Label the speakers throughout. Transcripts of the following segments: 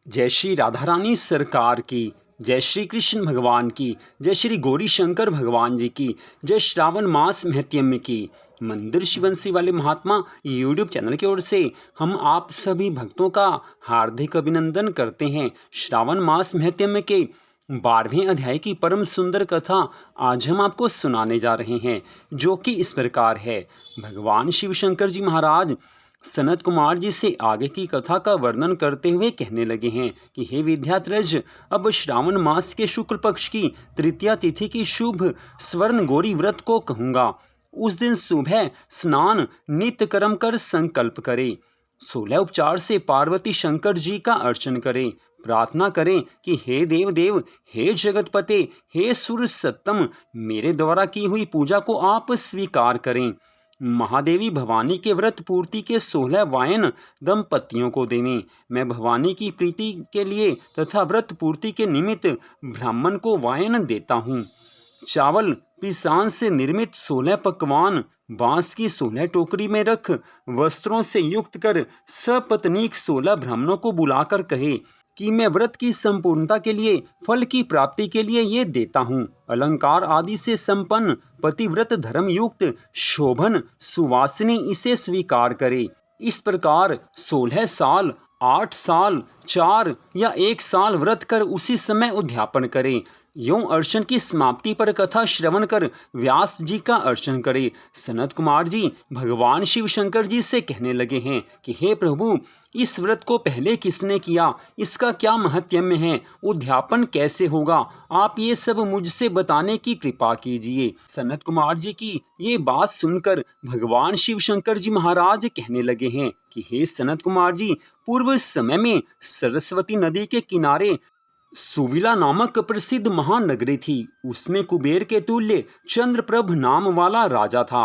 Speaker 1: जय श्री राधा रानी सरकार की, जय श्री कृष्ण भगवान की, जय श्री गौरी शंकर भगवान जी की, जय श्रावण मास महत्यम की। मंदिर शिवंशी वाले महात्मा यूट्यूब चैनल की ओर से हम आप सभी भक्तों का हार्दिक अभिनंदन करते हैं। श्रावण मास महत्यम के 12वें अध्याय की परम सुंदर कथा आज हम आपको सुनाने जा रहे हैं, जो कि इस प्रकार है। भगवान शिव शंकर जी महाराज सनत कुमार जी से आगे की कथा का वर्णन करते हुए कहने लगे हैं कि हे विद्यात्रज, अब श्रावण मास के शुक्ल पक्ष की तृतीया तिथि की शुभ स्वर्ण गौरी व्रत को कहूँगा। उस दिन सुबह स्नान नित्य कर्म कर संकल्प करें। 16 उपचार से पार्वती शंकर जी का अर्चन करें। प्रार्थना करें कि हे देव देव, हे जगतपते, हे सूर्य सत्तम, मेरे द्वारा की हुई पूजा को आप स्वीकार करें। महादेवी भवानी के व्रत पूर्ति के 16 वायन दंपतियों को देवें। मैं भवानी की प्रीति के लिए तथा व्रत पूर्ति के निमित्त ब्राह्मण को वायन देता हूँ। चावल पिसान से निर्मित 16 पकवान बांस की 16 टोकरी में रख वस्त्रों से युक्त कर सपत्नीक 16 ब्राह्मणों को बुलाकर कहे कि मैं व्रत की संपूर्णता के लिए, फल की प्राप्ति के लिए ये देता हूँ। अलंकार आदि से संपन्न पतिव्रत धर्म युक्त शोभन सुवासिनी इसे स्वीकार करे। इस प्रकार 16 साल, 8 साल, 4 या 1 साल व्रत कर उसी समय उद्यापन करें। यों अर्चन की समाप्ति पर कथा श्रवण कर व्यास जी का अर्चन करे। सनत कुमार जी भगवान शिव शंकर जी से कहने लगे हैं कि हे प्रभु, इस व्रत को पहले किसने किया, इसका क्या महत्म्य है, उद्यापन कैसे होगा, आप ये सब मुझसे बताने की कृपा कीजिए। सनत कुमार जी की ये बात सुनकर भगवान शिव शंकर जी महाराज कहने लगे हैं कि हे सनत कुमार जी, पूर्व समय में सरस्वती नदी के किनारे सुविला नामक प्रसिद्ध महानगरी थी। उसमें कुबेर के तुल्य चंद्रप्रभ नाम वाला राजा था।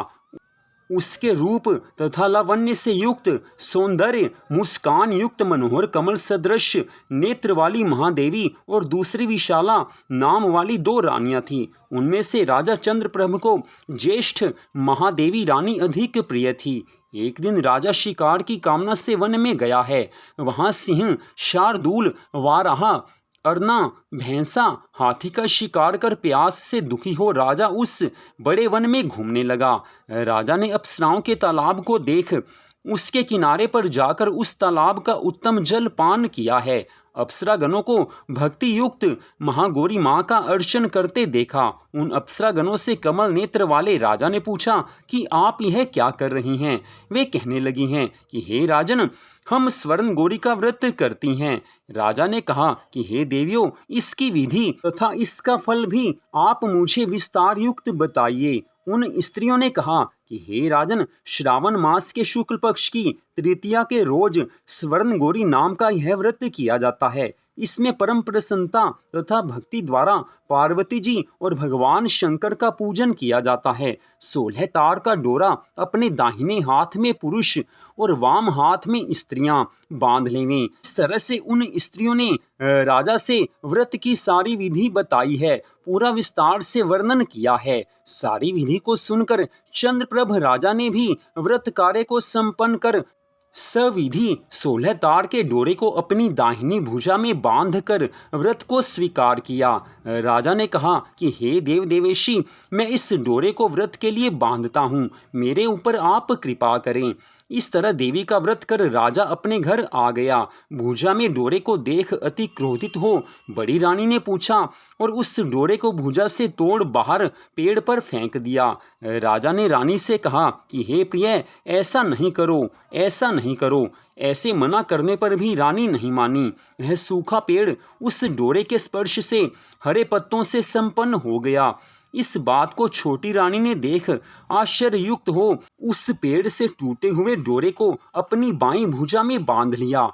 Speaker 1: उसके रूप तथा लावण्य से युक्त सौंदर्य, मुस्कान युक्त मनोहर कमल सदृश नेत्र वाली महादेवी और दूसरी विशाला नाम वाली 2 रानियां थीं। उनमें से राजा चंद्रप्रभ को ज्येष्ठ महादेवी रानी अधिक प्रिय थी। एक दिन राजा शिकार की कामना से वन में गया है। वहां सिंह, शार्दूल, वाराह, अरना, भैंसा, हाथी का शिकार कर प्यास से दुखी हो राजा उस बड़े वन में घूमने लगा। राजा ने अप्सराओं के तालाब को देख उसके किनारे पर जाकर उस तालाब का उत्तम जल पान किया है। अप्सरा गणों को भक्ति युक्त महागौरी माँ का अर्चन करते देखा। उन अप्सरा गणों से कमल नेत्र वाले राजा ने पूछा कि आप यह क्या कर रही हैं। वे कहने लगी हैं कि हे राजन, हम स्वर्ण गौरी का व्रत करती हैं। राजा ने कहा कि हे देवियों, इसकी विधि तथा इसका फल भी आप मुझे विस्तार युक्त बताइए। उन स्त्रियों ने कहा कि हे राजन, श्रावण मास के शुक्ल पक्ष की तृतीया के रोज स्वर्ण गौरी नाम का यह व्रत किया जाता है। इसमें परम प्रसन्नता तथा भक्ति द्वारा पार्वती जी और भगवान शंकर का पूजन किया जाता है। 16 तार का डोरा अपने दाहिने हाथ में पुरुष और वाम हाथ में स्त्रियां बांध लेवें। इस तरह से उन स्त्रियों ने राजा से व्रत की सारी विधि बताई है, पूरा विस्तार से वर्णन किया है। सारी विधि को सुनकर चंद्रप्रभ राजा ने भी व्रत कार्य को संपन्न कर सविधि 16 तार के डोरे को अपनी दाहिनी भुजा में बांधकर व्रत को स्वीकार किया। राजा ने कहा कि हे देव देवेशी, मैं इस डोरे को व्रत के लिए बांधता हूँ, मेरे ऊपर आप कृपा करें। इस तरह देवी का व्रत कर राजा अपने घर आ गया। भुजा में डोरे को देख अति क्रोधित हो बड़ी रानी ने पूछा और उस डोरे को भुजा से तोड़ बाहर पेड़ पर फेंक दिया। राजा ने रानी से कहा कि हे प्रिय, ऐसा नहीं करो, ऐसा नहीं करो। ऐसे मना करने पर भी रानी नहीं मानी। वह सूखा पेड़ उस डोरे के स्पर्श से हरे पत्तों से संपन्न हो गया। इस बात को छोटी रानी ने देख आश्चर्ययुक्त हो उस पेड़ से टूटे हुए डोरे को अपनी बाईं भुजा में बांध लिया।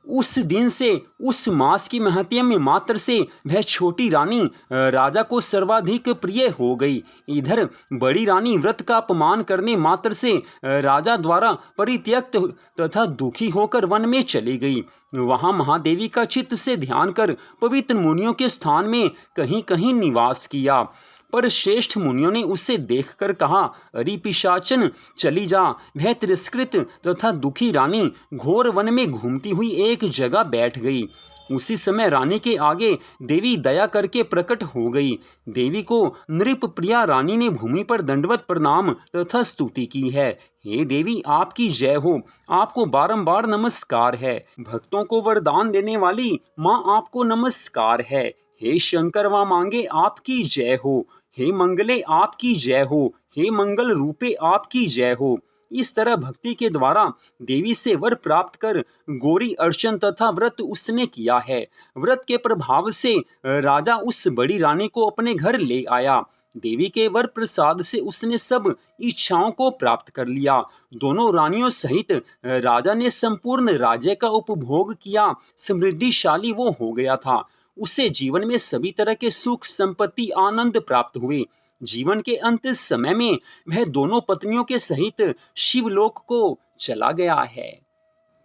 Speaker 1: उस दिन से, उस मास की महत्म्य मात्र से वह छोटी रानी राजा को सर्वाधिक प्रिय हो गई। इधर बड़ी रानी व्रत का अपमान करने मात्र से राजा द्वारा परित्यक्त तथा दुखी होकर वन में चली गई। वहां महादेवी का चित्त से ध्यान कर पवित्र मुनियों के स्थान में कहीं कहीं निवास किया। पर श्रेष्ठ मुनियों ने उसे देखकर कहा, अरे पिशाचन, चली जा। वह तिरस्कृत तथा दुखी रानी घोर वन में घूमती हुई एक जगह बैठ गई। उसी समय रानी के आगे देवी दया करके प्रकट हो गई। देवी को नृप प्रिया रानी ने भूमि पर दंडवत प्रणाम तथा स्तुति की है। हे देवी, आपकी जय हो, आपको बारंबार नमस्कार है। भक्तों को वरदान देने वाली माँ, आपको नमस्कार है। हे शंकर व मांगे, आपकी जय हो। हे मंगले, आपकी जय हो। हे मंगल रूपे, आपकी जय हो। इस तरह भक्ति के द्वारा देवी से वर प्राप्त कर गौरी अर्चन तथा व्रत उसने किया है। व्रत के प्रभाव से राजा उस बड़ी रानी को अपने घर ले आया। देवी के वर प्रसाद से उसने सब इच्छाओं को प्राप्त कर लिया। दोनों रानियों सहित राजा ने संपूर्ण राज्य का उपभोग किया। समृद्धिशाली वो हो गया था। उसे जीवन में सभी तरह के सुख, संपत्ति, आनंद प्राप्त हुए। जीवन के अंत समय में वह दोनों पत्नियों के सहित शिवलोक को चला गया है।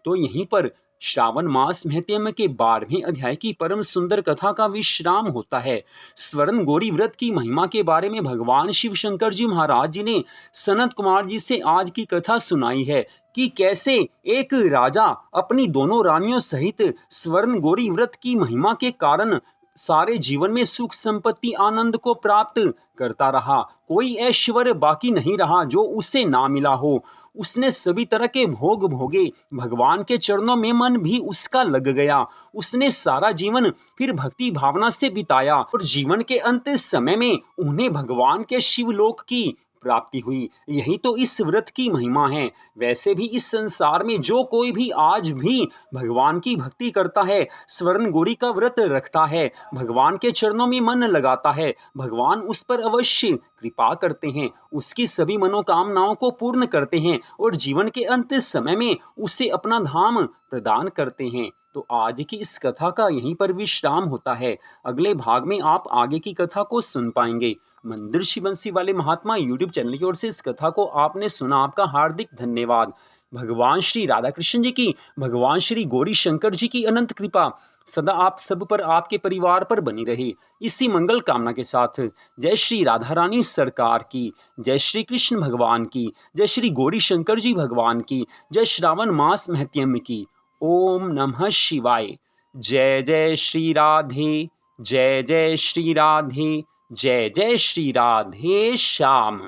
Speaker 1: तो यहीं पर श्रावण मास महत्म के 12वें अध्याय की परम सुंदर कथा का विश्राम होता है। स्वर्ण गौरी व्रत की महिमा के बारे में भगवान शिव शंकर जी महाराज जी ने सनत कुमार जी से आज की कथा सुनाई है कि कैसे एक राजा अपनी दोनों रानियों सहित स्वर्ण गौरी व्रत की महिमा के कारण सारे जीवन में सुख, संपत्ति, आनंद को प्राप्त करता रहा। कोई ऐश्वर्य बाकी नहीं रहा जो उसे ना मिला हो। उसने सभी तरह के भोग भोगे। भगवान के चरणों में मन भी उसका लग गया। उसने सारा जीवन फिर भक्ति भावना से बिताया और जीवन के अंत समय में उन्हें भगवान के शिवलोक की प्राप्ति हुई। यही तो इस व्रत की महिमा है। वैसे भी इस संसार में जो कोई भी आज भी भगवान की भक्ति करता है, स्वर्ण गौरी का व्रत रखता है, भगवान के चरणों में मन लगाता है, भगवान उस पर अवश्य कृपा करते हैं, उसकी सभी मनोकामनाओं को पूर्ण करते हैं और जीवन के अंत समय में उसे अपना धाम प्रदान करते हैं। तो आज की इस कथा का यहीं पर विश्राम होता है। अगले भाग में आप आगे की कथा को सुन पाएंगे। मंदिर शिवंशी वाले महात्मा यूट्यूब चैनल की ओर से इस कथा को आपने सुना, आपका हार्दिक धन्यवाद। भगवान श्री राधा कृष्ण जी की, भगवान श्री गौरी शंकर जी की अनंत कृपा सदा आप सब पर, आपके परिवार पर बनी रहे। इसी मंगल कामना के साथ जय श्री राधा रानी सरकार की, जय श्री कृष्ण भगवान की, जय श्री गौरी शंकर जी भगवान की, जय श्रावण मास महत्म की। ओम नमः शिवाय। जय जय श्री राधे, जय जय श्री राधे, जय जय श्री राधे श्याम।